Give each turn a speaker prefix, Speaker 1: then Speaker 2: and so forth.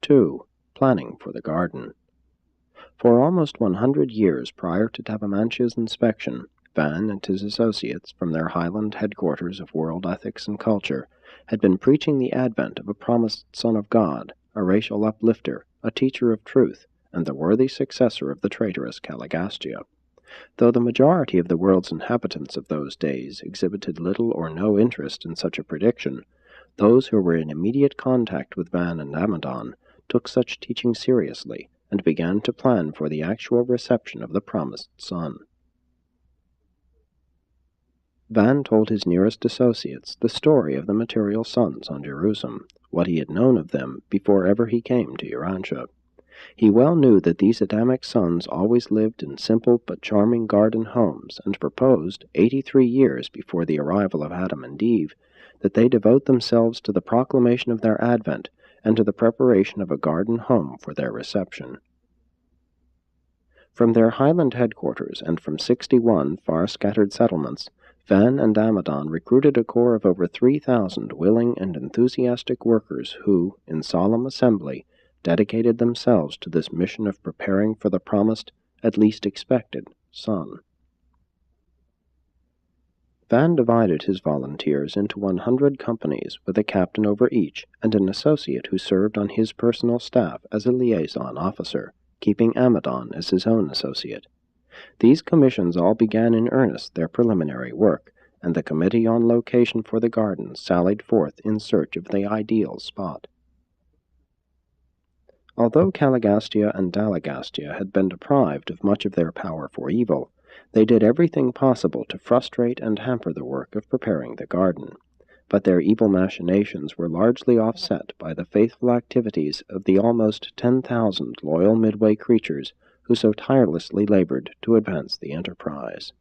Speaker 1: 2. Planning for the garden. For almost 100 years prior to Tabamantia's inspection, Van and his associates from their Highland headquarters of world ethics and culture had been preaching the advent of a promised Son of God, a racial uplifter, a teacher of truth, and the worthy successor of the traitorous Caligastia. Though the majority of the world's inhabitants of those days exhibited little or no interest in such a prediction, those who were in immediate contact with Van and Amadon took such teaching seriously and began to plan for the actual reception of the promised son. Van told his nearest associates the story of the material sons on Jerusalem, what he had known of them before ever he came to Urantia. He well knew that these Adamic sons always lived in simple but charming garden homes, and proposed, 83 years before the arrival of Adam and Eve, that they devote themselves to the proclamation of their advent and to the preparation of a garden home for their reception. From their Highland headquarters and from 61 far-scattered settlements, Van and Amadon recruited a corps of over 3,000 willing and enthusiastic workers who, in solemn assembly, dedicated themselves to this mission of preparing for the promised, at least expected, son. Van divided his volunteers into 100 companies with a captain over each and an associate who served on his personal staff as a liaison officer, keeping Amadon as his own associate. These commissions all began in earnest their preliminary work, and the committee on location for the garden sallied forth in search of the ideal spot. Although Caligastia and Dalagastia had been deprived of much of their power for evil, they did everything possible to frustrate and hamper the work of preparing the garden, but their evil machinations were largely offset by the faithful activities of the almost 10,000 loyal Midway creatures who so tirelessly labored to advance the enterprise.